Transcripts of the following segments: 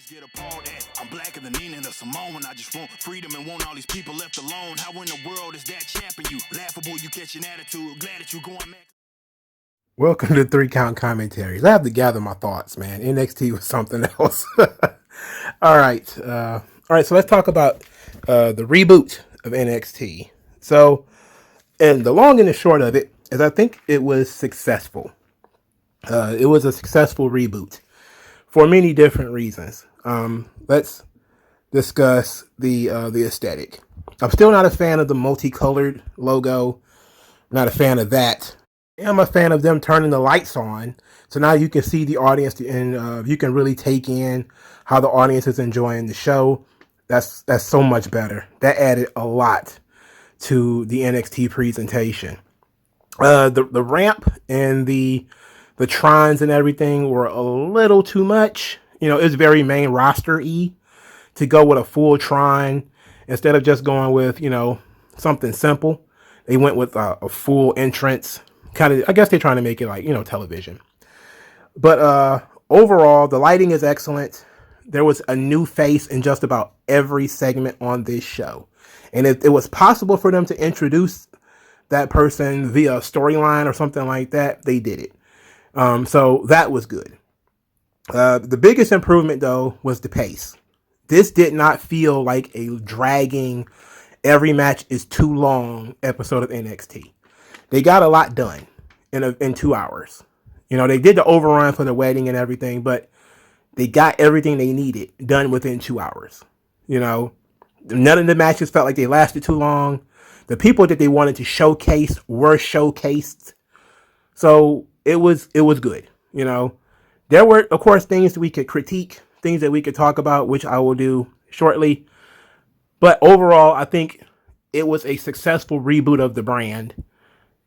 Get appalled at. I'm blacker than Nina and Simone. I just want freedom and want all these people left alone. How in the world is that chapping you? Laughable, you catch an attitude. Glad that you going back. Welcome to 3 Count Commentaries. I have to gather my thoughts, man. NXT was something else. All right. So let's talk about the reboot of NXT. So, and the long and the short of it is I think it was successful. It was a successful reboot for many different reasons. Let's discuss the aesthetic. I'm still not a fan of the multicolored logo. I'm not a fan of that. I'm a fan of them turning the lights on, so now you can see the audience and you can really take in how the audience is enjoying the show. That's so much better. That added a lot to the NXT presentation. The ramp and the trines and everything were a little too much. You know, it's very main roster-y to go with a full trine instead of just going with, you know, something simple. They went with a full entrance. Kind of, I guess they're trying to make it like, you know, television. But overall, the lighting is excellent. There was a new face in just about every segment on this show. And if it was possible for them to introduce that person via storyline or something like that, they did it. So that was good. The biggest improvement, though, was the pace. This did not feel like a dragging, every match is too long episode of NXT. They got a lot done in 2 hours. You know, they did the overrun for the wedding and everything, but they got everything they needed done within 2 hours. You know, none of the matches felt like they lasted too long. The people that they wanted to showcase were showcased. So it was good. You know, there were, of course, things that we could critique, things that we could talk about, which I will do shortly. But overall, I think it was a successful reboot of the brand.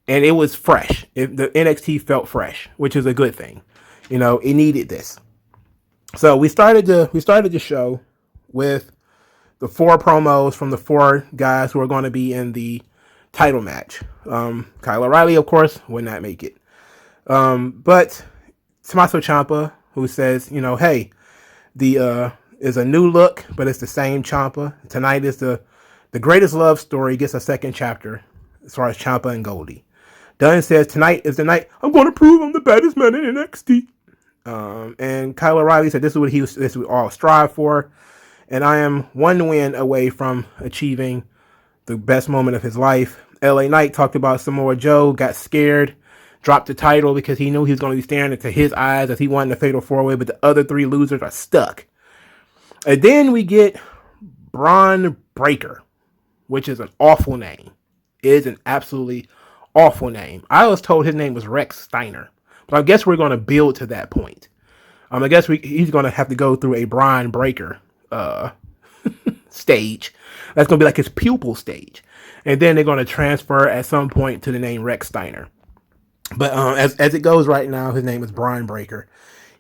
And it was fresh. The NXT felt fresh, which is a good thing. You know, it needed this. So we started the show with the 4 promos from the 4 guys who are going to be in the title match. Kyle O'Reilly, of course, would not make it. But Tommaso Ciampa, who says, you know, hey, is a new look, but it's the same Ciampa. Tonight is the greatest love story gets a second chapter as far as Ciampa and Goldie. Dunn says, tonight is the night I'm going to prove I'm the baddest man in NXT. And Kyle O'Reilly said this is what we all strive for. And I am 1 win away from achieving the best moment of his life. LA Knight talked about Samoa Joe, got scared, dropped the title because he knew he was going to be staring into his eyes as he won the Fatal 4-Way, but the other 3 losers are stuck. And then we get Braun Breaker, which is an awful name. It is an absolutely awful name. I was told his name was Rex Steiner, but I guess we're going to build to that point. I guess he's going to have to go through a Braun Breaker stage. That's going to be like his pupil stage, and then they're going to transfer at some point to the name Rex Steiner. But as it goes right now, his name is Braun Breaker.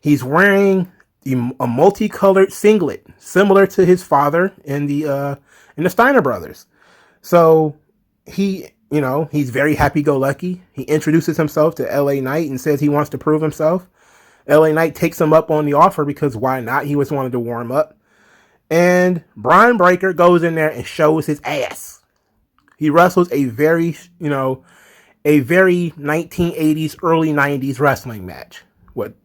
He's wearing a multicolored singlet, similar to his father in the Steiner brothers. So he, you know, he's very happy-go-lucky. He introduces himself to LA Knight and says he wants to prove himself. LA Knight takes him up on the offer because why not? He just wanted to warm up. And Braun Breaker goes in there and shows his ass. He wrestles a very 1980s, early 90s wrestling match. With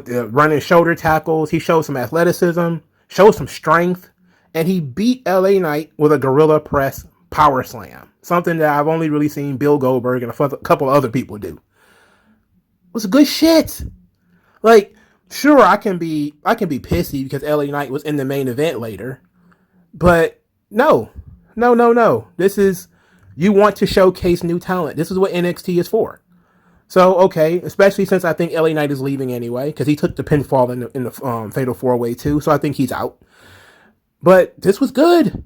the running shoulder tackles. He shows some athleticism, shows some strength, and he beat LA Knight with a gorilla press power slam. Something that I've only really seen Bill Goldberg and a couple of other people do. It was good shit. Like, sure, I can be pissy because LA Knight was in the main event later. But no. This is, you want to showcase new talent. This is what NXT is for. So, okay, especially since I think LA Knight is leaving anyway, because he took the pinfall in the Fatal 4-Way too, so I think he's out. But this was good.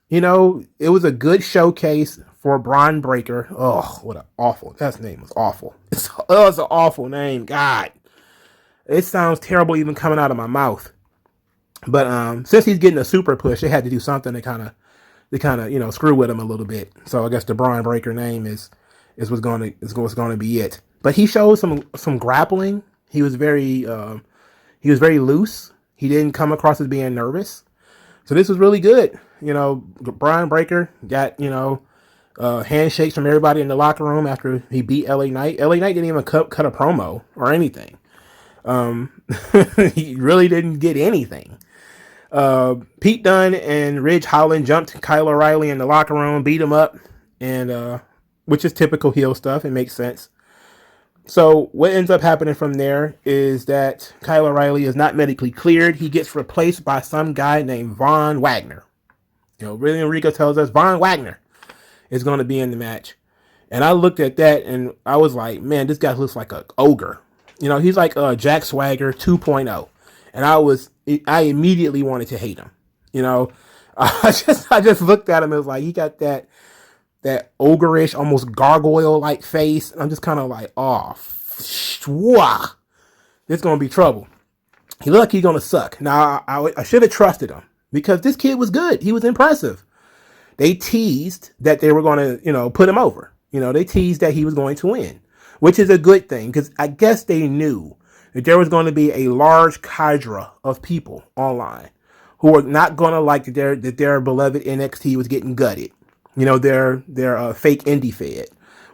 You know, it was a good showcase for Braun Breaker. Oh, what an awful, that name was awful. It's an awful name, God. It sounds terrible even coming out of my mouth. But since he's getting a super push, they had to do something to kind of screw with him a little bit. So I guess the Braun Breaker name is what's going to be it. But he showed some grappling. He was very loose. He didn't come across as being nervous. So this was really good. Brian Breaker got, handshakes from everybody in the locker room after he beat LA Knight. LA Knight didn't even cut a promo or anything. He really didn't get anything. Pete Dunne and Ridge Holland jumped Kyle O'Reilly in the locker room, beat him up, and which is typical heel stuff. It makes sense. So what ends up happening from there is that Kyle O'Reilly is not medically cleared. He gets replaced by some guy named Von Wagner. Really Enrico tells us Von Wagner is going to be in the match. And I looked at that and I was like, man, this guy looks like an ogre. He's like Jack Swagger 2.0. And I immediately wanted to hate him. I just looked at him and was like, he got that ogreish, almost gargoyle-like face. And I'm just kind of like, oh, this is going to be trouble. He looked like he's going to suck. Now, I should have trusted him because this kid was good. He was impressive. They teased that they were going to, put him over. They teased that he was going to win, which is a good thing because I guess they knew that there was going to be a large cadre of people online who were not going to like that their beloved NXT was getting gutted. Their fake indie fed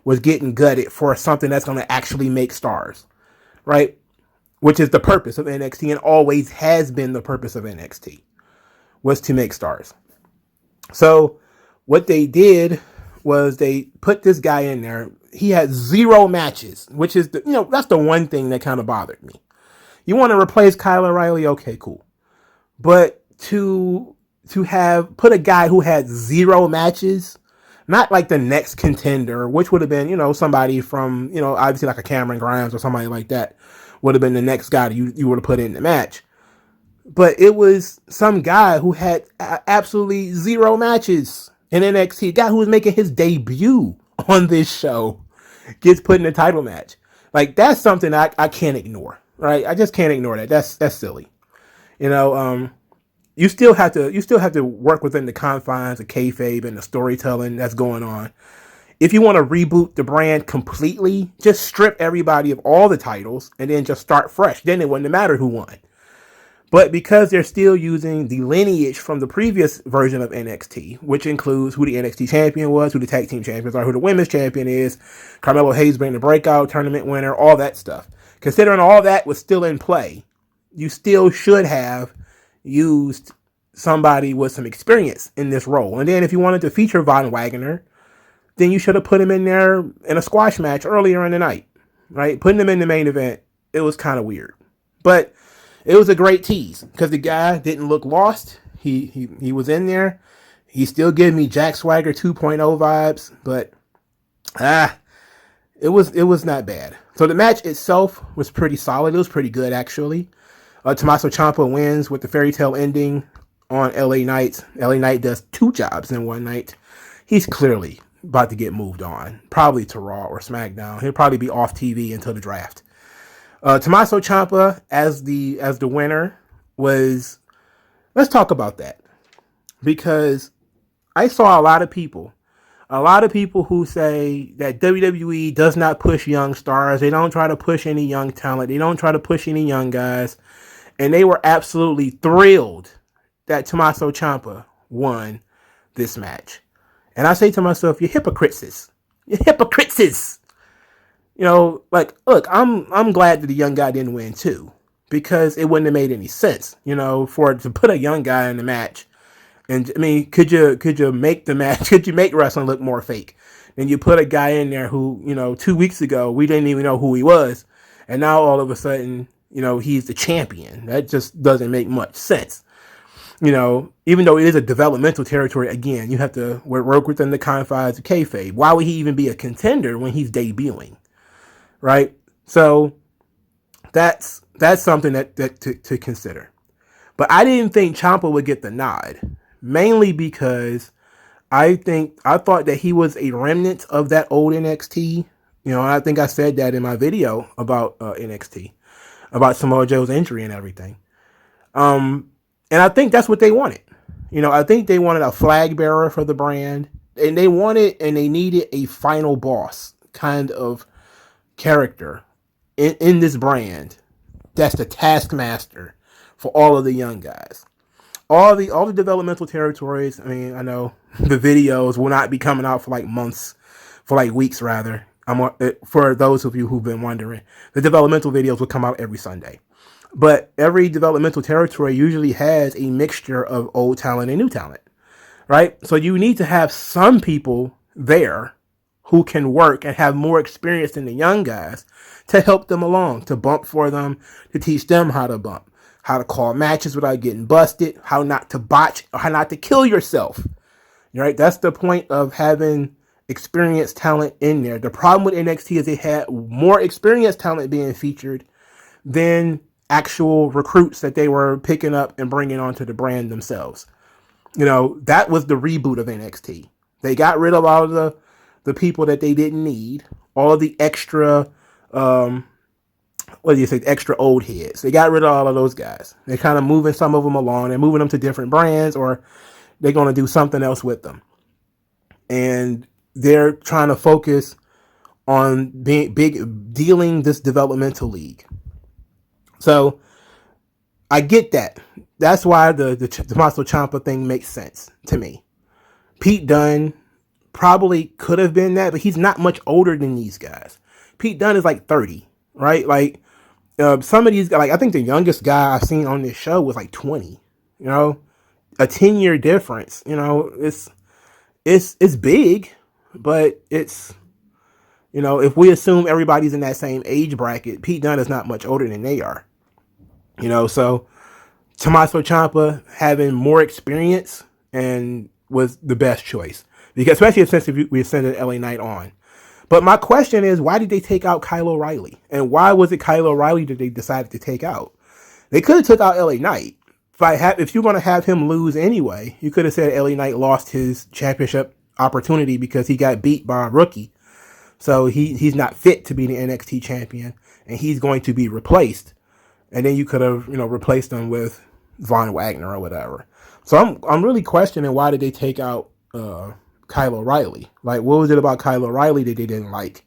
was getting gutted for something that's going to actually make stars, right? Which is the purpose of NXT and always has been the purpose of NXT, was to make stars. So what they did was they put this guy in there. He had 0 matches, which is, that's the one thing that kind of bothered me. You want to replace Kyle O'Reilly? Okay, cool. But to have put a guy who had 0 matches, not like the next contender, which would have been, somebody from, obviously like a Cameron Grimes or somebody like that would have been the next guy that you would have put in the match. But it was some guy who had absolutely 0 matches in NXT. A guy who was making his debut on this show gets put in a title match. Like, that's something I can't ignore, right? I just can't ignore that. That's silly. You still have to work within the confines of kayfabe and the storytelling that's going on. If you want to reboot the brand completely, just strip everybody of all the titles and then just start fresh. Then it wouldn't matter who won. But because they're still using the lineage from the previous version of NXT, which includes who the NXT champion was, who the tag team champions are, who the women's champion is, Carmelo Hayes being the breakout tournament winner, all that stuff. Considering all that was still in play, you still should have used somebody with some experience in this role. And then if you wanted to feature Von Wagner, then you should have put him in there in a squash match earlier in the night, right? Putting him in the main event, it was kind of weird. But it was a great tease because the guy didn't look lost. He was in there. He still gave me Jack Swagger 2.0 vibes, but it was not bad. So the match itself was pretty solid. It was pretty good, actually. Tommaso Ciampa wins with the fairy tale ending on LA Knight. LA Knight does 2 jobs in one night. He's clearly about to get moved on, probably to Raw or SmackDown. He'll probably be off TV until the draft. Tommaso Ciampa as the winner was. Let's talk about that, because I saw a lot of people who say that WWE does not push young stars. They don't try to push any young talent. They don't try to push any young guys. And they were absolutely thrilled that Tommaso Ciampa won this match. And I say to myself, you're hypocrites. You're hypocrites. Look, I'm glad that the young guy didn't win too, because it wouldn't have made any sense, to put a young guy in the match. And I mean, could you make the match? Could you make wrestling look more fake? And you put a guy in there who, 2 weeks ago, we didn't even know who he was. And now all of a sudden, he's the champion. That just doesn't make much sense. Even though it is a developmental territory, again, you have to work within the confines of kayfabe. Why would he even be a contender when he's debuting? Right? So that's something that to consider. But I didn't think Ciampa would get the nod, mainly because I thought that he was a remnant of that old NXT. I think I said that in my video about NXT, about Samoa Joe's injury and everything. And I think that's what they wanted. I think they wanted a flag bearer for the brand, and they needed a final boss kind of character in this brand. That's the taskmaster for all of the young guys. All the developmental territories. I mean, I know the videos will not be coming out for like months, for like weeks rather. For those of you who've been wondering, the developmental videos will come out every Sunday. But every developmental territory usually has a mixture of old talent and new talent, right? So you need to have some people there who can work and have more experience than the young guys to help them along, to bump for them, to teach them how to bump, how to call matches without getting busted, how not to botch, or how not to kill yourself, right? That's the point of having experienced talent in there. The problem with NXT is they had more experienced talent being featured than actual recruits that they were picking up and bringing onto the brand themselves. That was the reboot of NXT. They got rid of all of the people that they didn't need, all of the extra, extra old heads. They got rid of all of those guys. They're kind of moving some of them along. They're moving them to different brands, or they're going to do something else with them. And they're trying to focus on dealing this developmental league. So I get that. That's why the Tommaso Ciampa thing makes sense to me. Pete Dunne probably could have been that, but he's not much older than these guys. Pete Dunne is like 30, right? Like some of these guys, like I think the youngest guy I've seen on this show was like 20. A 10-year difference. It's big, but it's if we assume everybody's in that same age bracket, Pete Dunne is not much older than they are. So Tommaso Ciampa having more experience and was the best choice, because especially since we ascended LA Knight on. But my question is, why did they take out Kyle O'Reilly? And why was it Kyle O'Reilly that they decided to take out? They could have took out LA Knight. If you're going to have him lose anyway, you could have said LA Knight lost his championship opportunity because he got beat by a rookie. So he's not fit to be the NXT champion, and he's going to be replaced. And then you could have, replaced him with Von Wagner or whatever. So I'm really questioning, why did they take out Kyle O'Reilly? Like, what was it about Kyle O'Reilly that they didn't like?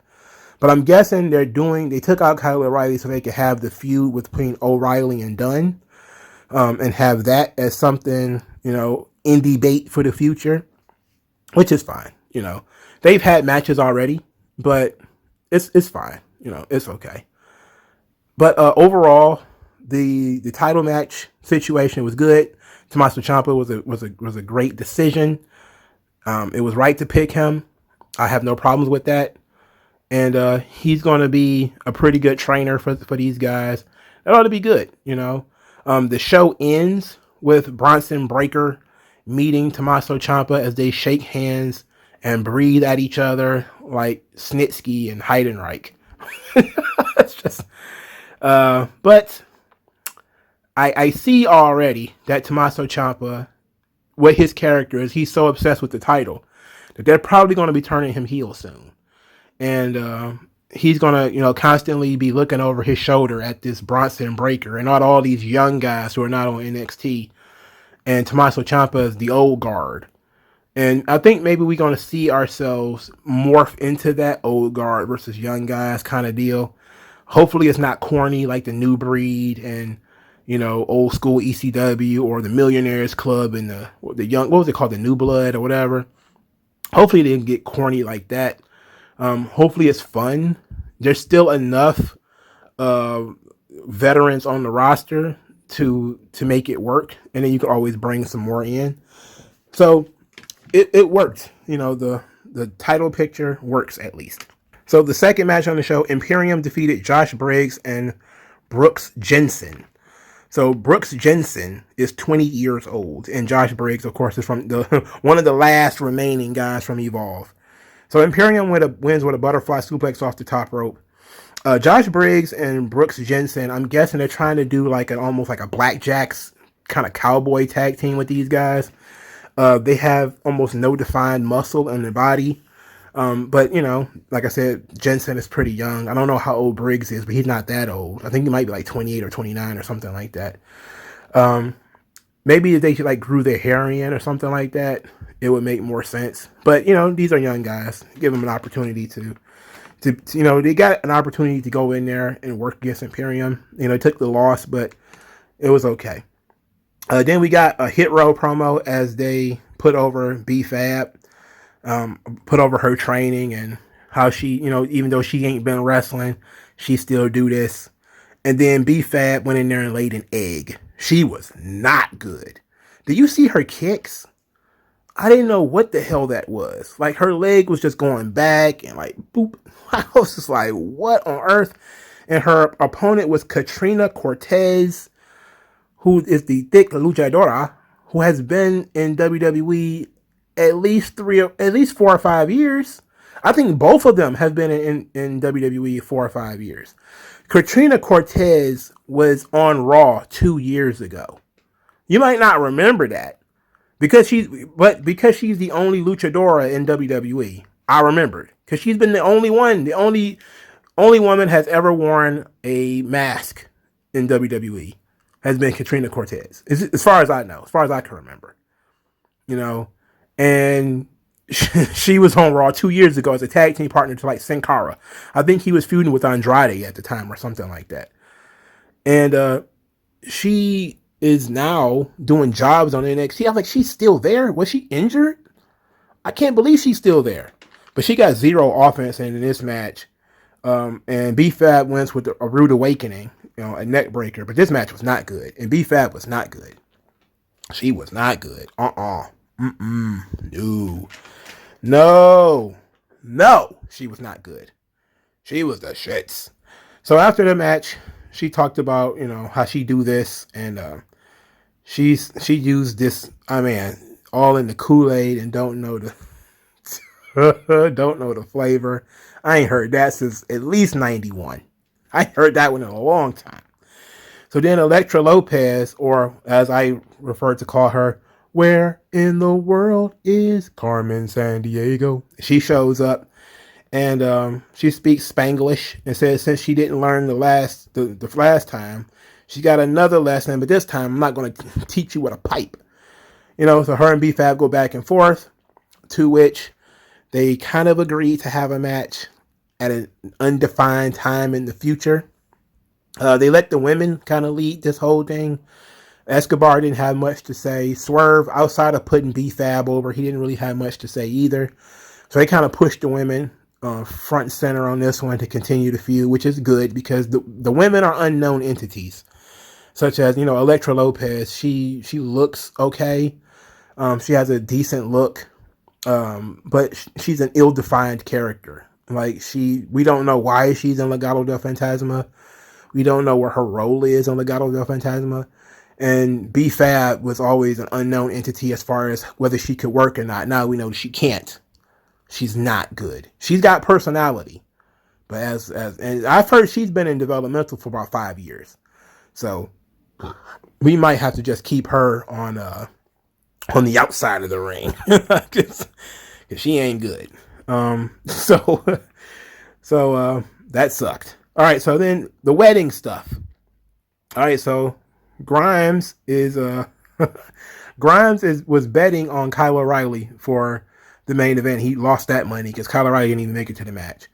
But I'm guessing they took out Kyle O'Reilly so they could have the feud between O'Reilly and Dunn, and have that as something, in debate for the future, which is fine. They've had matches already, but it's fine. It's okay. But overall, the title match situation was good. Tommaso Ciampa was a great decision. It was right to pick him. I have no problems with that. And he's going to be a pretty good trainer for these guys. It ought to be good, The show ends with Bronson Breakker meeting Tommaso Ciampa as they shake hands and breathe at each other like Snitsky and Heidenreich. It's just... but I see already that Tommaso Ciampa, what his character is, he's so obsessed with the title that they're probably going to be turning him heel soon. And he's going to, constantly be looking over his shoulder at this Bronson Breakker and all these young guys who are not on NXT. And Tommaso Ciampa is the old guard. And I think maybe we're going to see ourselves morph into that old guard versus young guys kind of deal. Hopefully it's not corny like the New Breed and, old school ECW or the Millionaires Club and the young, what was it called? The New Blood or whatever. Hopefully they didn't get corny like that. Hopefully it's fun. There's still enough veterans on the roster to make it work. And then you can always bring some more in. So it worked. The title picture works at least. So the second match on the show, Imperium defeated Josh Briggs and Brooks Jensen. So Brooks Jensen is 20 years old, and Josh Briggs, of course, is from one of the last remaining guys from Evolve. So Imperium wins with a butterfly suplex off the top rope. Josh Briggs and Brooks Jensen, I'm guessing they're trying to do almost like a Blackjacks kind of cowboy tag team with these guys. They have almost no defined muscle in their body. But, like I said, Jensen is pretty young. I don't know how old Briggs is, but he's not that old. I think he might be 28 or 29 or something like that. Maybe if they grew their hair in or something like that, it would make more sense. But, these are young guys. Give them an opportunity to they got an opportunity to go in there and work against Imperium. Took the loss, but, It was okay. Then we got a Hit Row promo as they put over B-Fab, put over her training and how she, even though she ain't been wrestling, she still do this. And then B-Fab went in there and laid an egg. She was not good. Did you see her kicks? I didn't know what the hell that was. Like, her leg was just going back and like, boop. I was just like, what on earth? And her opponent was Katrina Cortez, who is the thick luchadora, who has been in WWE at least 4 or 5 years. I think both of them have been in WWE 4 or 5 years. Katrina Cortez was on Raw 2 years ago. You might not remember that because she's the only luchadora in WWE. I remembered because she's been the only one, the only woman has ever worn a mask in WWE has been Katrina Cortez, as far as I know, as far as I can remember. And she was on Raw 2 years ago as a tag team partner to like Sin Cara. I think he was feuding with Andrade at the time or something like that. And she is now doing jobs on NXT. I was like, she's still there? Was she injured? I can't believe she's still there. But she got zero offense in this match. And B-Fab wins with a rude awakening, a neck breaker. But this match was not good. And B-Fab was not good. She was not good. No. She was not good. She was the shits. So after the match, she talked about, how she do this. And she used this, all in the Kool-Aid and don't know the flavor. I ain't heard that since at least 91. I ain't heard that one in a long time. So then Elektra Lopez, or as I refer to call her, where in the world is Carmen Sandiego? She shows up and she speaks Spanglish and says since she didn't learn the last time, she got another lesson, but this time I'm not going to teach you with a pipe. So her and B-Fab go back and forth, to which they kind of agreed to have a match at an undefined time in the future. They let the women kind of lead this whole thing. Escobar didn't have much to say. Swerve, outside of putting B-Fab over, he didn't really have much to say either. So they kind of pushed the women front and center on this one to continue the feud, which is good because the women are unknown entities. Such as, Elektra Lopez, she looks okay. She has a decent look. But she's an ill-defined character. Like we don't know why she's in Legado del Fantasma. We don't know where her role is on Legado del Fantasma. And B-Fab was always an unknown entity as far as whether she could work or not. Now we know she can't. She's not good. She's got personality. But and I've heard she's been in developmental for about 5 years. So we might have to just keep her on the outside of the ring. Cause she ain't good. So that sucked. All right. So then the wedding stuff. All right. So Grimes was betting on Kyle O'Reilly for the main event. He lost that money because Kyle O'Reilly didn't even make it to the match.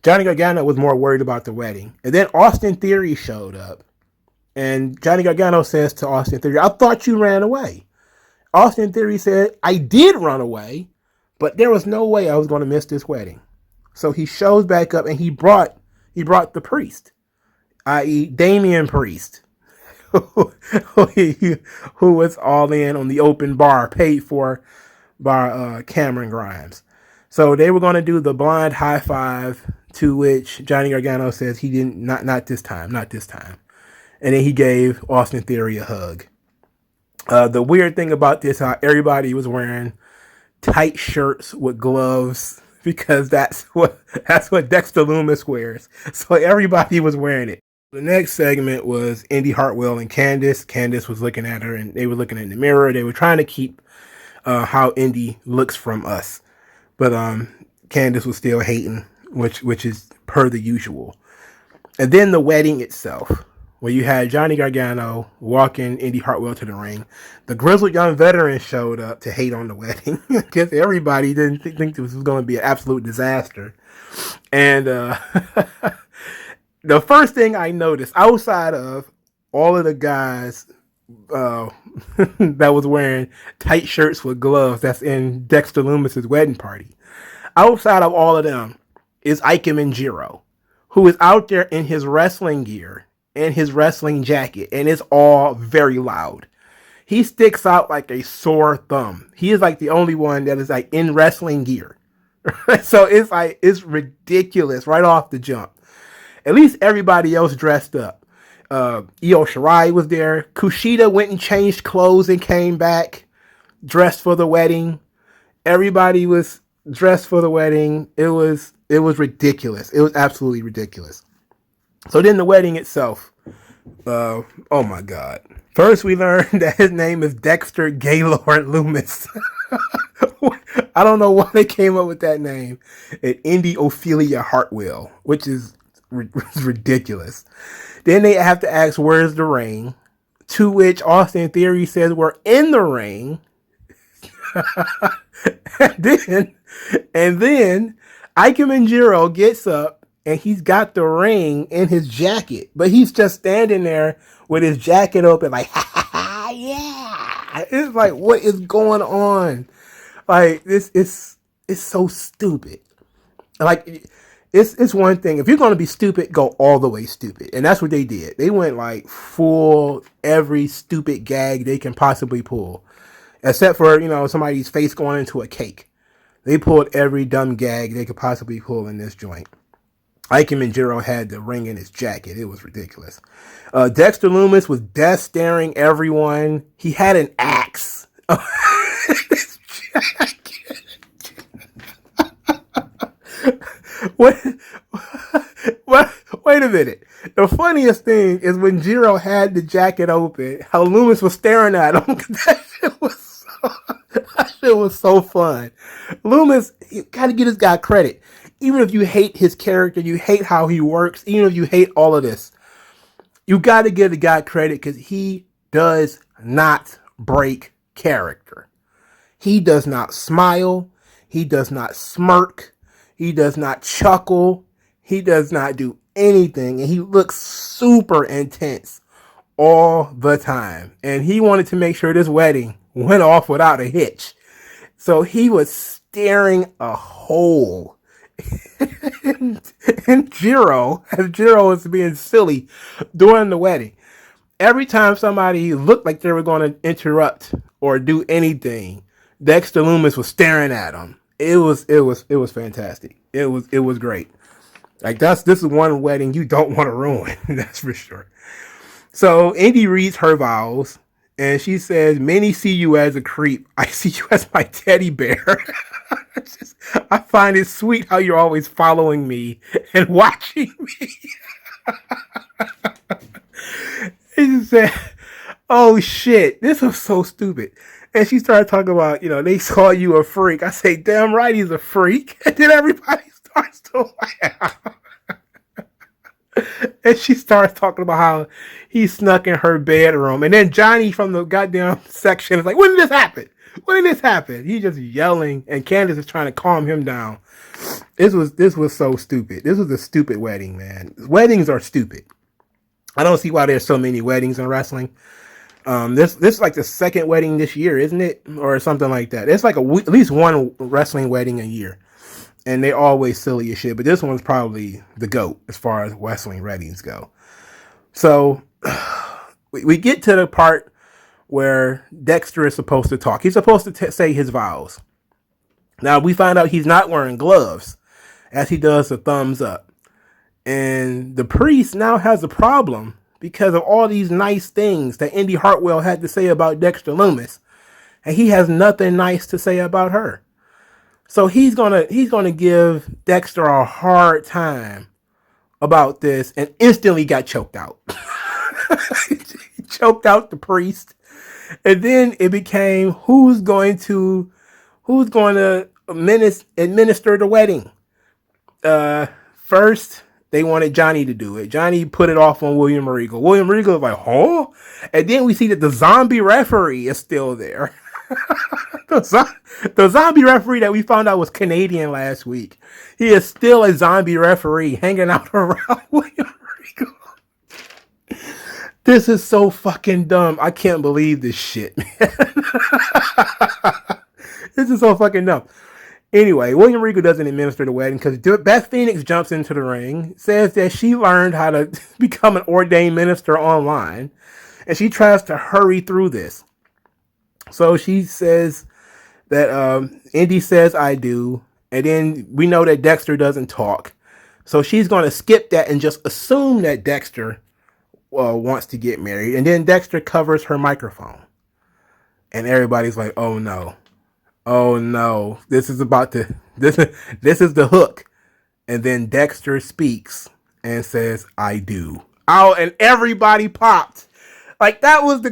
Johnny Gargano was more worried about the wedding. And then Austin Theory showed up. And Johnny Gargano says to Austin Theory, I thought you ran away. Austin Theory said, I did run away, but there was no way I was going to miss this wedding. So he shows back up and he brought the priest, i.e. Damian Priest, who was all in on the open bar paid for by Cameron Grimes. So they were going to do the blind high five, to which Johnny Gargano says he didn't, not this time. And then he gave Austin Theory a hug. The weird thing about this, how everybody was wearing tight shirts with gloves because that's what Dexter Lumis wears. So everybody was wearing it. The next segment was Indy Hartwell and Candice. Candice was looking at her and they were looking in the mirror. They were trying to keep how Indy looks from us. But Candice was still hating, which is per the usual. And then the wedding itself, where you had Johnny Gargano walking Indy Hartwell to the ring. The grizzled young veteran showed up to hate on the wedding because everybody didn't think this was going to be an absolute disaster. And the first thing I noticed, outside of all of the guys that was wearing tight shirts with gloves that's in Dexter Lumis's wedding party. Outside of all of them is Ikemen Jiro, who is out there in his wrestling gear and his wrestling jacket, and it's all very loud. He sticks out like a sore thumb. He is like the only one that is like in wrestling gear. So it's ridiculous right off the jump. At least everybody else dressed up. Io Shirai was there. Kushida went and changed clothes and came back dressed for the wedding. Everybody was dressed for the wedding. It was ridiculous. It was absolutely ridiculous. So then the wedding itself. Oh my God. First we learned that his name is Dexter Gaylord Loomis. I don't know why they came up with that name. And Indy Ophelia Hartwell, which is ridiculous. Then they have to ask, where's the ring? To which Austin Theory says, we're in the ring. and then Ikemen Jiro gets up and he's got the ring in his jacket, but he's just standing there with his jacket open like, yeah. It's like, what is going on? Like, this is, it's so stupid. Like, it's one thing. If you're going to be stupid, go all the way stupid. And that's what they did. They went like full every stupid gag they can possibly pull. Except for, somebody's face going into a cake. They pulled every dumb gag they could possibly pull in this joint. Ikemen Jiro had the ring in his jacket. It was ridiculous. Dexter Lumis was death staring everyone. He had an axe. Wait a minute. The funniest thing is when Jiro had the jacket open, how Loomis was staring at him. That shit was so fun. Loomis, you gotta give this guy credit. Even if you hate his character, you hate how he works, even if you hate all of this, you gotta give the guy credit because he does not break character. He does not smile. He does not smirk. He does not chuckle. He does not do anything. And he looks super intense all the time. And he wanted to make sure this wedding went off without a hitch. So he was staring a hole in Jiro, as Jiro was being silly during the wedding. Every time somebody looked like they were going to interrupt or do anything, Dexter Lumis was staring at him. It was fantastic. It was great. Like this is one wedding you don't want to ruin. That's for sure. So Indy reads her vows and she says, many see you as a creep. I see you as my teddy bear. I find it sweet how you're always following me and watching me. He just said, oh shit, this was so stupid. And she started talking about, they saw you a freak. I say, damn right he's a freak. And then everybody starts to laugh. And she starts talking about how he snuck in her bedroom. And then Johnny from the goddamn section is like, when did this happen? When did this happen? He's just yelling. And Candace is trying to calm him down. This was so stupid. This was a stupid wedding, man. Weddings are stupid. I don't see why there's so many weddings in wrestling. This is like the second wedding this year, isn't it? Or something like that. It's like at least one wrestling wedding a year. And they're always silly as shit. But this one's probably the GOAT as far as wrestling weddings go. So we get to the part where Dexter is supposed to talk. He's supposed to say his vows. Now we find out he's not wearing gloves as he does the thumbs up. And the priest now has a problem because of all these nice things that Indy Hartwell had to say about Dexter Lumis. And he has nothing nice to say about her. So he's gonna give Dexter a hard time about this and instantly got choked out. He choked out the priest. And then it became who's going to administer the wedding. First they wanted Johnny to do it. Johnny put it off on William Regal. William Regal was like, huh? And then we see that the zombie referee is still there. The zombie referee that we found out was Canadian last week. He is still a zombie referee hanging out around William Regal. This is so fucking dumb. I can't believe this shit, man. This is so fucking dumb. Anyway, William Regal doesn't administer the wedding because Beth Phoenix jumps into the ring, says that she learned how to become an ordained minister online, and she tries to hurry through this. So she says that Indy says I do, and then we know that Dexter doesn't talk. So she's going to skip that and just assume that Dexter wants to get married. And then Dexter covers her microphone. And everybody's like, oh no. Oh no. This is the hook. And then Dexter speaks and says, I do. Oh, and everybody popped. Like that was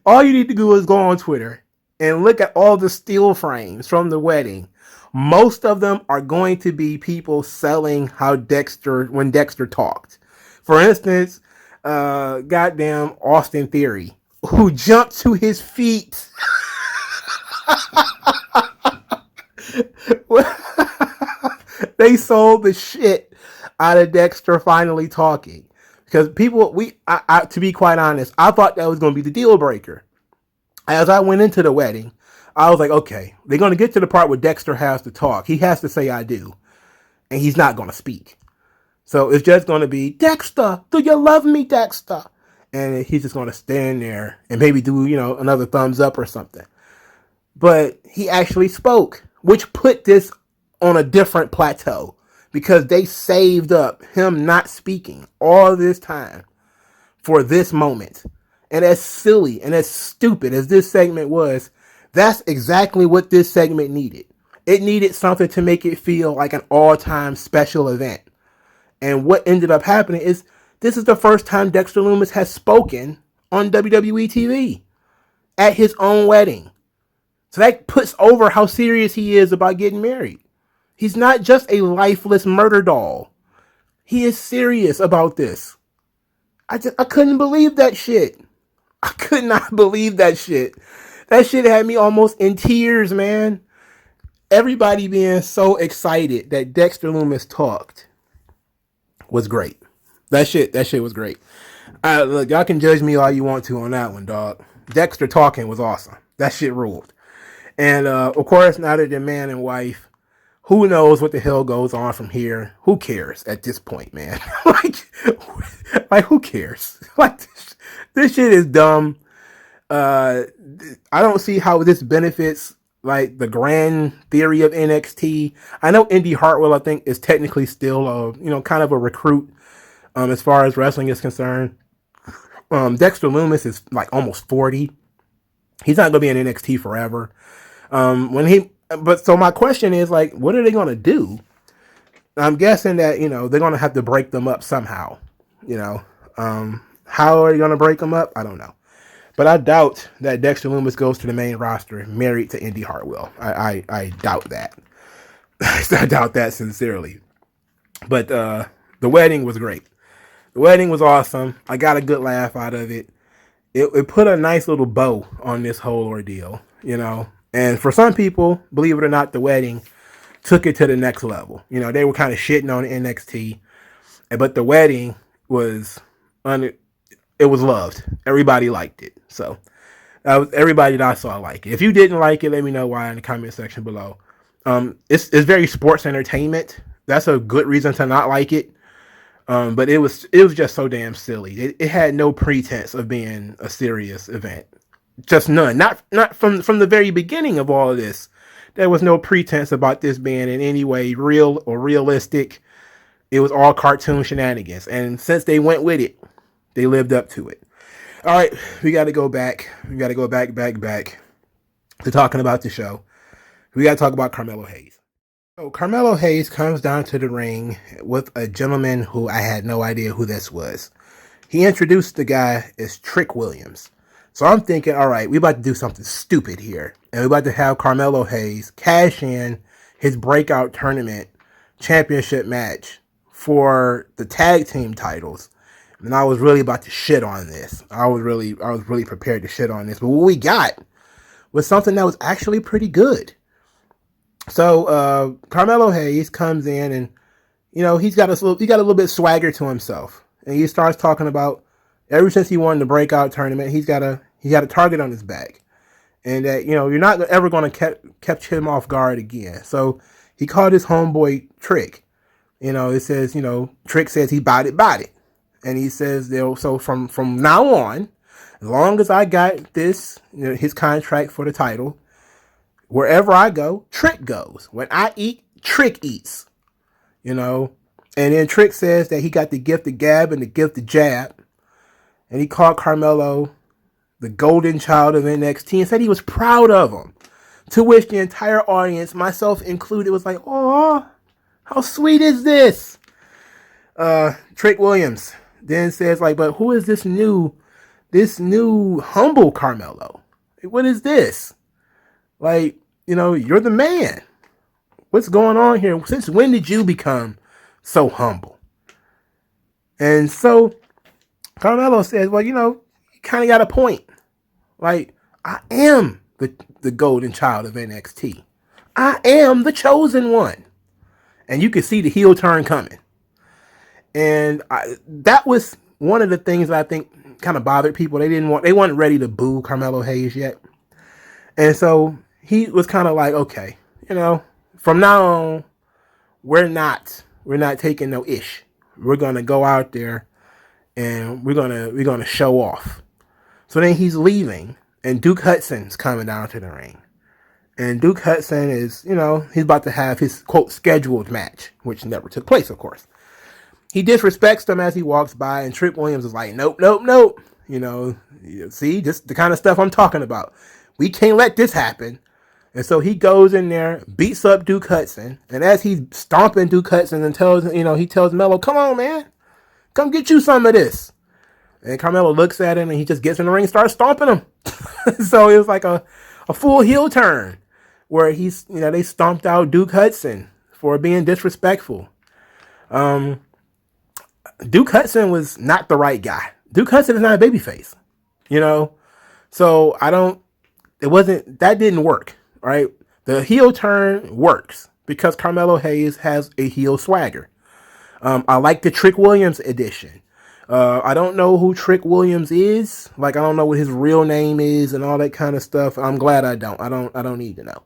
all you need to do is go on Twitter and look at all the still frames from the wedding. Most of them are going to be people selling when Dexter talked. For instance, goddamn Austin Theory, who jumped to his feet. They sold the shit out of Dexter finally talking. Because people, to be quite honest, I thought that was going to be the deal breaker. As I went into the wedding, I was like, okay, they're going to get to the part where Dexter has to talk. He has to say, I do. And he's not going to speak. So it's just going to be, Dexter, do you love me, Dexter? And he's just going to stand there and maybe do, another thumbs up or something. But he actually spoke, which put this on a different plateau. Because they saved up him not speaking all this time for this moment. And as silly and as stupid as this segment was, that's exactly what this segment needed. It needed something to make it feel like an all-time special event. And what ended up happening is this is the first time Dexter Lumis has spoken on WWE TV at his own wedding. So that puts over how serious he is about getting married. He's not just a lifeless murder doll. He is serious about this. I couldn't believe that shit. I could not believe that shit. That shit had me almost in tears, man. Everybody being so excited that Dexter Lumis talked was great. That shit was great. Look, y'all can judge me all you want to on that one, dog. Dexter talking was awesome. That shit ruled. And of course, now that they're man and wife, who knows what the hell goes on from here? Who cares at this point, man? like who cares? Like this shit is dumb. I don't see how this benefits like the grand theory of NXT. I know Indy Hartwell, I think, is technically still kind of a recruit as far as wrestling is concerned. Dexter Lumis is like almost 40. He's not gonna be in NXT forever. But so my question is, like, what are they going to do? I'm guessing that, they're going to have to break them up somehow, how are you going to break them up? I don't know. But I doubt that Dexter Lumis goes to the main roster married to Indy Hartwell. I doubt that. I doubt that sincerely. But the wedding was great. The wedding was awesome. I got a good laugh out of it. It put a nice little bow on this whole ordeal, And for some people, believe it or not, the wedding took it to the next level. They were kind of shitting on NXT, but the wedding was it was loved. Everybody liked it. So everybody that I saw liked it. If you didn't like it, let me know why in the comment section below. It's very sports entertainment. That's a good reason to not like it. But it was just so damn silly. It had no pretense of being a serious event. Just none. Not from the very beginning of all of this. There was no pretense about this being in any way real or realistic. It was all cartoon shenanigans. And since they went with it, they lived up to it. All right, we got to go back. We got to go back to talking about the show. We got to talk about Carmelo Hayes. So Carmelo Hayes comes down to the ring with a gentleman who I had no idea who this was. He introduced the guy as Trick Williams. So I'm thinking, all right, we about to do something stupid here. And we about to have Carmelo Hayes cash in his breakout tournament championship match for the tag team titles. And I was really about to shit on this. I was really prepared to shit on this. But what we got was something that was actually pretty good. So Carmelo Hayes comes in and he's got a little bit swagger to himself, and he starts talking about ever since he won the breakout tournament, he's got a target on his back, and that you're not ever going to catch him off guard again. So he called his homeboy Trick. It says Trick says he bought it, and he says so from now on, as long as I got this, his contract for the title, wherever I go, Trick goes. When I eat, Trick eats. And then Trick says that he got the gift of gab and the gift of jab. And he called Carmelo the golden child of NXT and said he was proud of him. To which the entire audience, myself included, was like, oh, how sweet is this? Trick Williams then says, but who is this new humble Carmelo? What is this? You're the man. What's going on here? Since when did you become so humble? And so Carmelo says, well, you kind of got a point. I am the golden child of NXT. I am the chosen one. And you can see the heel turn coming. And that was one of the things that I think kind of bothered people. They weren't ready to boo Carmelo Hayes yet. And so he was kind of like, okay, from now on, we're not taking no ish. We're gonna go out there and we're gonna show off. So then he's leaving, and Duke Hudson's coming down to the ring. And Duke Hudson is, he's about to have his quote scheduled match, which never took place, of course. He disrespects them as he walks by, and Trick Williams is like, nope. See, just the kind of stuff I'm talking about. We can't let this happen. And so he goes in there, beats up Duke Hudson, and as he's stomping Duke Hudson and he tells Melo, come on, man, come get you some of this. And Carmelo looks at him and he just gets in the ring and starts stomping him. So it was like a full heel turn where they stomped out Duke Hudson for being disrespectful. Duke Hudson was not the right guy. Duke Hudson is not a babyface, so that didn't work. Right, the heel turn works because Carmelo Hayes has a heel swagger. I like the Trick Williams edition. I don't know who Trick Williams is. I don't know what his real name is and all that kind of stuff. I'm glad I don't. I don't need to know.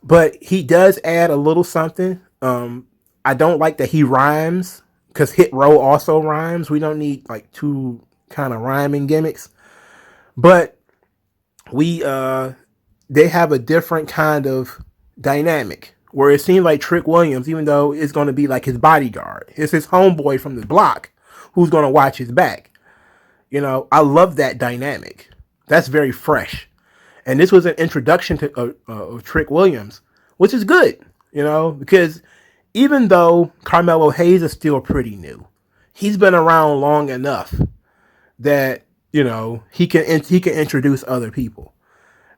But he does add a little something. I don't like that he rhymes because Hit Row also rhymes. We don't need two kind of rhyming gimmicks. But they have a different kind of dynamic where it seems like Trick Williams, even though it's going to be like his bodyguard, it's his homeboy from the block who's going to watch his back. I love that dynamic. That's very fresh. And this was an introduction to of Trick Williams, which is good, because even though Carmelo Hayes is still pretty new, he's been around long enough that, he can introduce other people.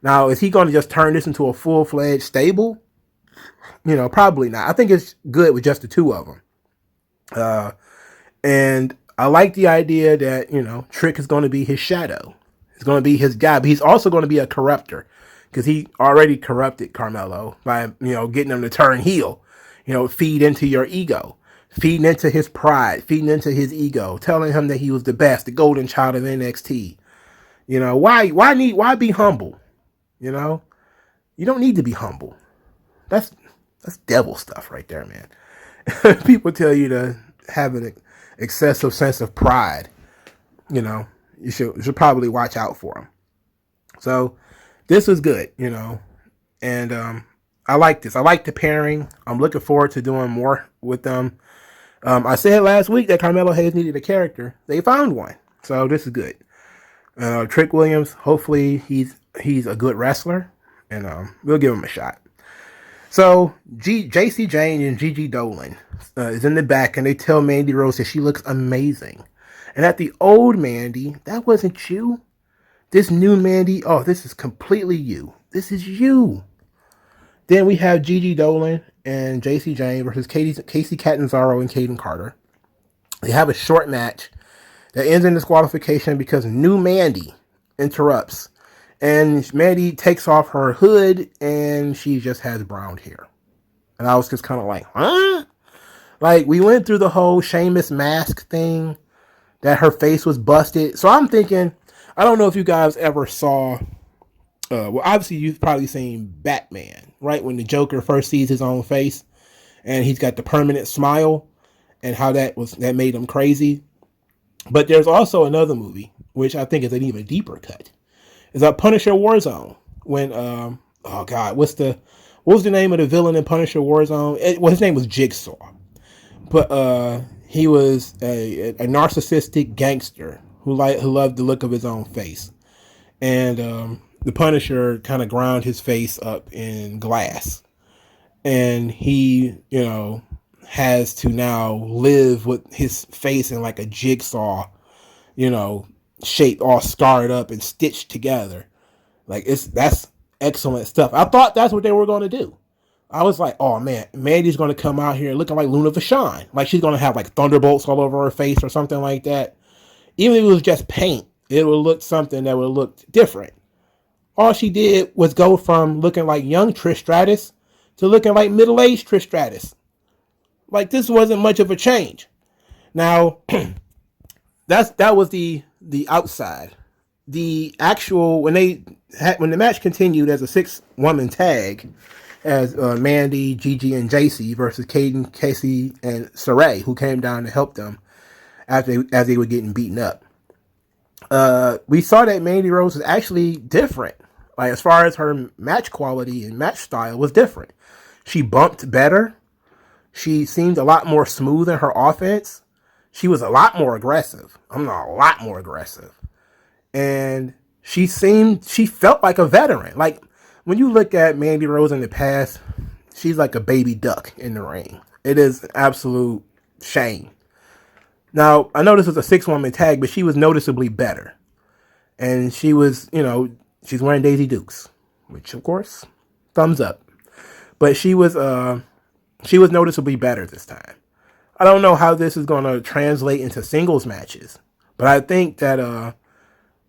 Now, is he going to just turn this into a full-fledged stable? Probably not. I think it's good with just the two of them. And I like the idea that, Trick is going to be his shadow. He's going to be his guy, but he's also going to be a corruptor because he already corrupted Carmelo by, getting him to turn heel, feed into your ego, feeding into his pride, feeding into his ego, telling him that he was the best, the golden child of NXT. Why be humble? You don't need to be humble. That's devil stuff right there, man. People tell you to have an excessive sense of pride. You should probably watch out for them. So this was good, and I like this. I like the pairing. I'm looking forward to doing more with them. I said last week that Carmelo Hayes needed a character. They found one, so this is good. Trick Williams, hopefully he's a good wrestler, and we'll give him a shot. So JC Jane and Gigi Dolan is in the back, and they tell Mandy Rose that she looks amazing. And at the old Mandy, that wasn't you. This new Mandy, oh, this is completely you. This is you. Then we have Gigi Dolan and JC Jane versus Casey Catanzaro and Caden Carter. They have a short match that ends in disqualification because new Mandy interrupts. And Mandy takes off her hood and she just has brown hair. And I was just kind of like, huh? Like, we went through the whole Sheamus mask thing, that her face was busted. So I'm thinking, I don't know if you guys ever saw, well, obviously you've probably seen Batman, right? When the Joker first sees his own face and he's got the permanent smile and how that made him crazy. But there's also another movie, which I think is an even deeper cut. It's Punisher Warzone. When, oh God, what was the name of the villain in Punisher Warzone? His name was Jigsaw. But he was a narcissistic gangster who loved the look of his own face. And the Punisher kind of ground his face up in glass. And he, has to now live with his face in like a jigsaw, shape, all scarred up and stitched together. Like, that's excellent stuff. I thought that's what they were going to do. I was like, oh man, Mandy's going to come out here looking like Luna Vachon. Like, she's going to have like thunderbolts all over her face or something like that. Even if it was just paint, it would look something that would look different. All she did was go from looking like young Trish Stratus to looking like middle-aged Trish Stratus. Like, this wasn't much of a change. Now, that was the outside. The actual, when the match continued as a 6-woman tag, as Mandy, Gigi, and JC versus Caden, Casey, and Saray, who came down to help them as they were getting beaten up. We saw that Mandy Rose was actually different. Like, as far as her match quality and match style was different. She bumped better. She seemed a lot more smooth in her offense. She was a lot more aggressive. A lot more aggressive. And she felt like a veteran. Like, when you look at Mandy Rose in the past, she's like a baby duck in the ring. It is an absolute shame. Now, I know this was a 6-woman tag, but she was noticeably better. And she was, she's wearing Daisy Dukes, which, of course, thumbs up. But she was noticeably better this time. I don't know how this is going to translate into singles matches, but I think that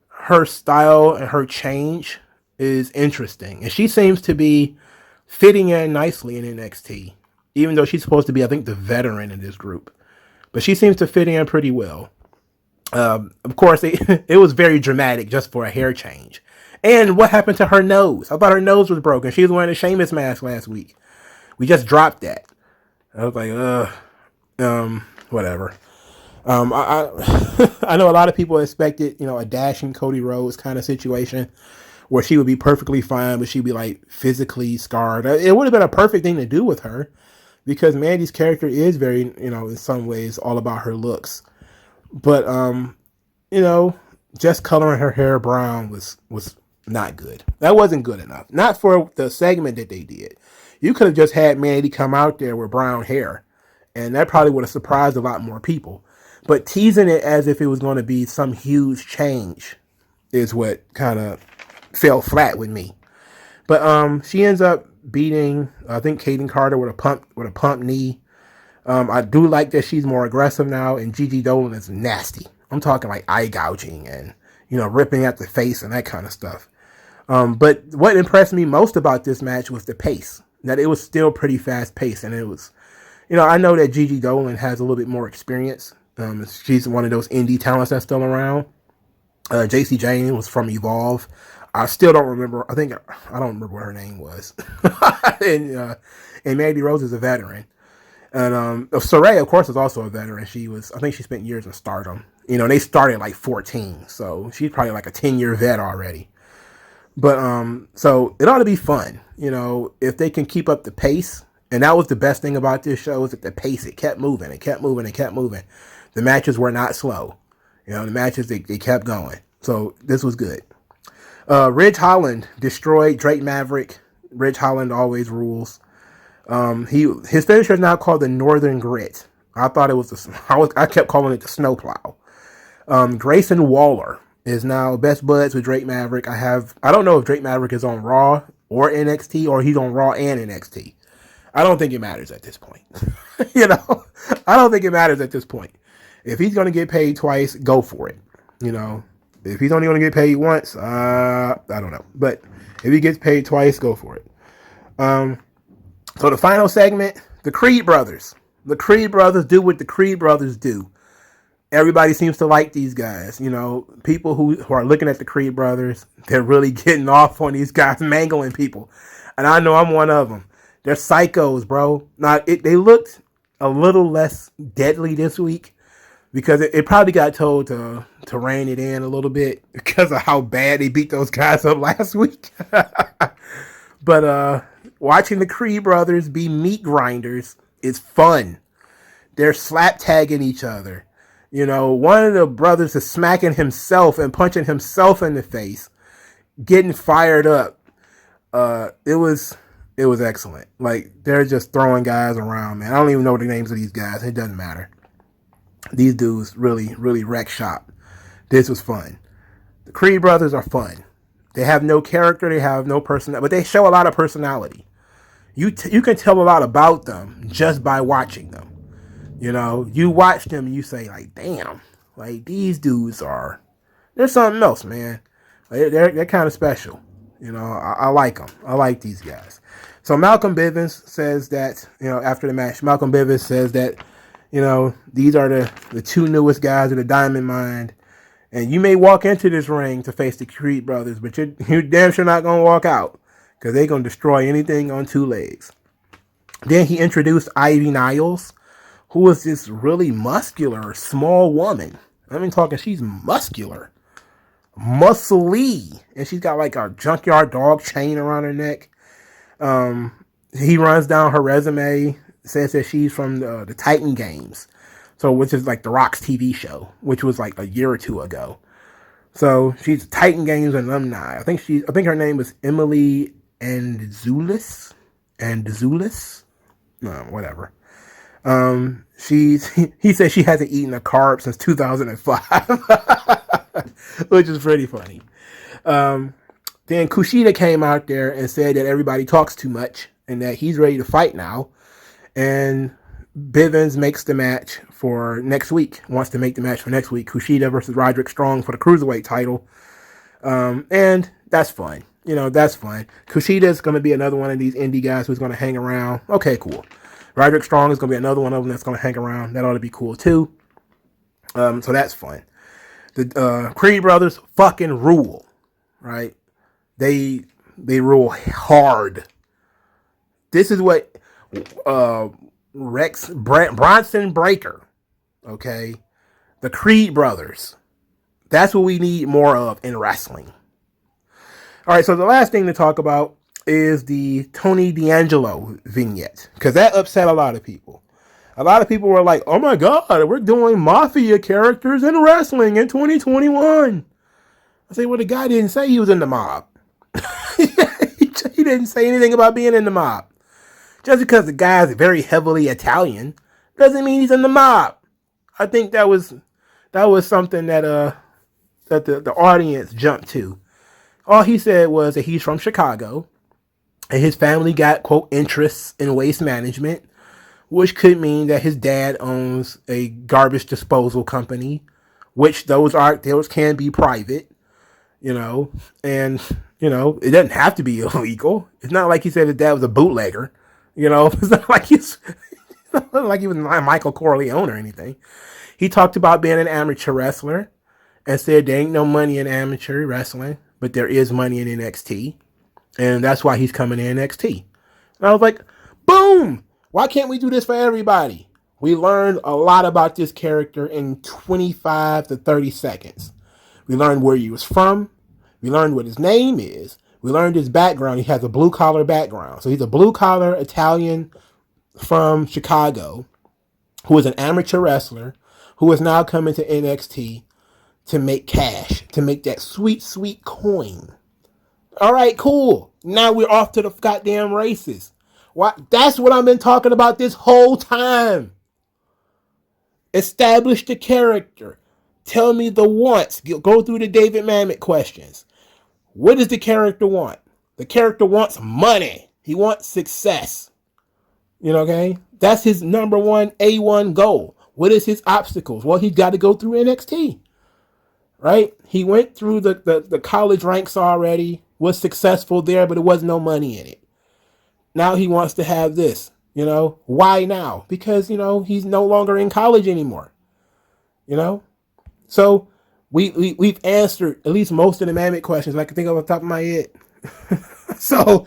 her style and her change is interesting. And she seems to be fitting in nicely in NXT, even though she's supposed to be, I think, the veteran in this group. But she seems to fit in pretty well. Of course, it was very dramatic just for a hair change. And what happened to her nose? I thought her nose was broken. She was wearing a Sheamus mask last week. We just dropped that. I was like, whatever. I know a lot of people expected, a dashing Cody Rhodes kind of situation where she would be perfectly fine, but she'd be like physically scarred. It would have been a perfect thing to do with her because Mandy's character is very, in some ways all about her looks. But, just coloring her hair brown was not good. That wasn't good enough. Not for the segment that they did. You could have just had Mandy come out there with brown hair, and that probably would have surprised a lot more people. But teasing it as if it was going to be some huge change is what kind of fell flat with me. But she ends up beating, I think, Kaden Carter with a pump knee. I do like that she's more aggressive now, and Gigi Dolan is nasty. I'm talking like eye gouging and, ripping at the face and that kind of stuff. But what impressed me most about this match was the pace. That it was still pretty fast paced, and it was, I know that Gigi Dolan has a little bit more experience. She's one of those indie talents that's still around. JC Jane was from Evolve. I still don't remember. I don't remember what her name was. and Mandy Rose is a veteran. And Saray, of course, is also a veteran. I think she spent years in Stardom. They started like 14, so she's probably like a 10-year vet already. But so it ought to be fun, if they can keep up the pace. And that was the best thing about this show, is that the pace, it kept moving, it kept moving, it kept moving. The matches were not slow. The matches, they kept going. So this was good. Ridge Holland destroyed Drake Maverick. Ridge Holland always rules. His finisher is now called the Northern Grit. I thought it was I kept calling it the Snowplow. Grayson Waller is now best buds with Drake Maverick. I don't know if Drake Maverick is on Raw or NXT, or he's on Raw and NXT. I don't think it matters at this point. I don't think it matters at this point. If he's going to get paid twice, go for it. If he's only going to get paid once, I don't know. But if he gets paid twice, go for it. So the final segment, the Creed brothers. The Creed brothers do what the Creed brothers do. Everybody seems to like these guys. People who are looking at the Creed brothers, they're really getting off on these guys mangling people. And I know I'm one of them. They're psychos, bro. Now, they looked a little less deadly this week because it probably got told to rein it in a little bit because of how bad they beat those guys up last week. But watching the Creed brothers be meat grinders is fun. They're slap tagging each other. One of the brothers is smacking himself and punching himself in the face, getting fired up. It was excellent. Like, they're just throwing guys around, man. I don't even know the names of these guys. It doesn't matter. These dudes really, really wreck shop. This was fun. The Creed brothers are fun. They have no character. They have no personality, but they show a lot of personality. You can tell a lot about them just by watching them. You watch them and you say, like, damn, like, these dudes they're something else, man. They're kind of special. I like them. I like these guys. So Malcolm Bivens says that, after the match, Malcolm Bivens says that, these are the two newest guys of the Diamond Mine. And you may walk into this ring to face the Creed brothers, but you're damn sure not going to walk out because they're going to destroy anything on two legs. Then he introduced Ivy Niles, who is this really muscular, small woman. She's muscular. Muscly. And she's got like a junkyard dog chain around her neck. He runs down her resume, says that she's from the Titan Games. So, which is like The Rock's TV show, which was like a year or two ago. So she's Titan Games alumni. I think her name was Emily Andzulis. No, whatever. He said she hasn't eaten a carb since 2005, which is pretty funny. Then Kushida came out there and said that everybody talks too much and that he's ready to fight now. And Bivens makes the match for next week, wants to make the match for next week. Kushida versus Roderick Strong for the Cruiserweight title. And that's fun. That's fun. Kushida is going to be another one of these indie guys who's going to hang around. Okay, cool. Roderick Strong is going to be another one of them that's going to hang around. That ought to be cool too. So that's fun. The Creed brothers fucking rule, right? They rule hard. This is what Bronson Breaker, okay? The Creed brothers. That's what we need more of in wrestling. All right, so the last thing to talk about is the Tony D'Angelo vignette, because that upset a lot of people. A lot of people were like, oh my God, we're doing mafia characters in wrestling in 2021. I say, well, the guy didn't say he was in the mob. He didn't say anything about being in the mob. Just because the guy is very heavily Italian doesn't mean he's in the mob. I think that was something that the audience jumped to. All he said was that he's from Chicago and his family got, quote, interests in waste management, which could mean that his dad owns a garbage disposal company, which those can be private, and, it doesn't have to be illegal. It's not like he said his dad was a bootlegger, it's not like he was Michael Corleone or anything. He talked about being an amateur wrestler and said there ain't no money in amateur wrestling, but there is money in NXT. And that's why he's coming to NXT. And I was like, boom! Why can't we do this for everybody? We learned a lot about this character in 25 to 30 seconds. We learned where he was from. We learned what his name is. We learned his background. He has a blue-collar background. So he's a blue-collar Italian from Chicago who is an amateur wrestler who is now coming to NXT to make cash, to make that sweet, sweet coin. All right, cool. Now we're off to the goddamn races. That's what I've been talking about this whole time. Establish the character. Tell me the wants. Go through the David Mamet questions. What does the character want? The character wants money. He wants success. Okay? That's his number one A1 goal. What is his obstacles? Well, he's got to go through NXT. Right? He went through the college ranks already, was successful there, but it was no money in it. Now he wants to have this. You know, why now? Because, you know, he's no longer in college anymore. You know? So we've answered at least most of the mammoth questions I can think of off the top of my head. So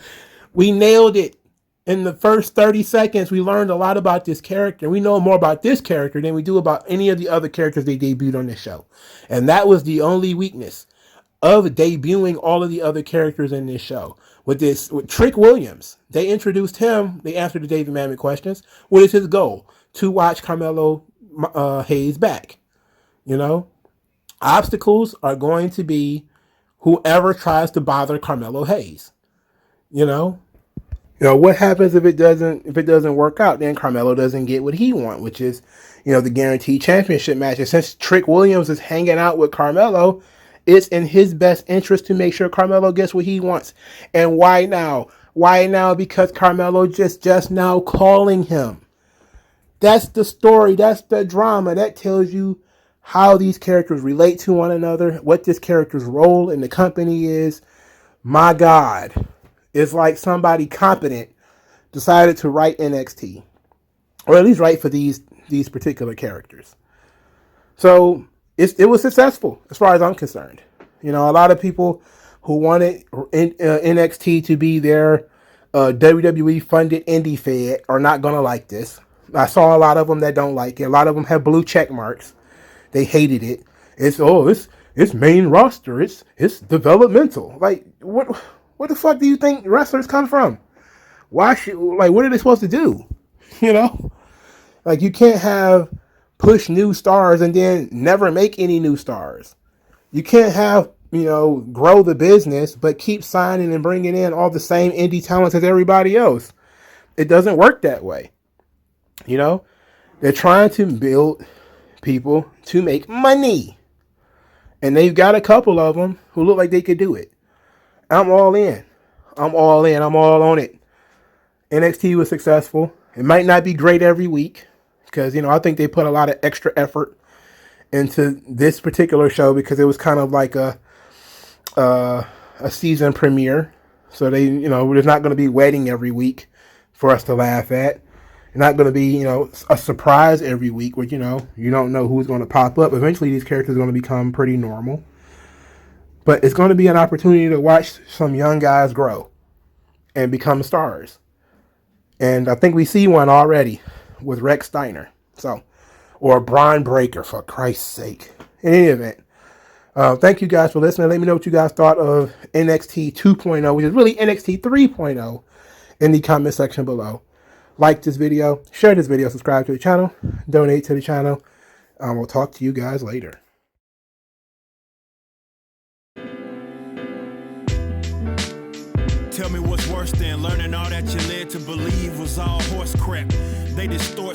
we nailed it. In the first 30 seconds, we learned a lot about this character. We know more about this character than we do about any of the other characters they debuted on this show. And that was the only weakness of debuting all of the other characters in this show. With Trick Williams, they introduced him. They answered the David Mamet questions. What is his goal? To watch Carmelo Hayes back. You know, obstacles are going to be whoever tries to bother Carmelo Hayes. You know, what happens if it doesn't work out? Then Carmelo doesn't get what he wants, which is, the guaranteed championship match. And since Trick Williams is hanging out with Carmelo, it's in his best interest to make sure Carmelo gets what he wants. And why now? Why now? Because Carmelo just now calling him. That's the story. That's the drama. That tells you how these characters relate to one another, what this character's role in the company is. My God. It's like somebody competent decided to write NXT, or at least write for these particular characters. So it was successful as far as I'm concerned. A lot of people who wanted NXT to be their WWE funded indie fed are not gonna like this. I saw a lot of them that don't like it. A lot of them have blue check marks. They hated it. It's main roster. It's developmental. Like what the fuck do you think wrestlers come from? What are they supposed to do? Like, you can't have push new stars and then never make any new stars. You can't have, grow the business, but keep signing and bringing in all the same indie talents as everybody else. It doesn't work that way. They're trying to build people to make money. And they've got a couple of them who look like they could do it. I'm all in. I'm all on it. NXT was successful. It might not be great every week because, I think they put a lot of extra effort into this particular show because it was kind of like a season premiere. So there's not going to be wedding every week for us to laugh at. Not going to be, a surprise every week where, you don't know who's going to pop up. Eventually these characters are going to become pretty normal. But it's going to be an opportunity to watch some young guys grow and become stars. And I think we see one already with Rex Steiner. Or Braun Breaker, for Christ's sake. In any event, thank you guys for listening. Let me know what you guys thought of NXT 2.0, which is really NXT 3.0, in the comment section below. Like this video, share this video, subscribe to the channel, donate to the channel. We'll talk to you guys later. Tell me what's worse than learning all that you led to believe was all horse crap. They distort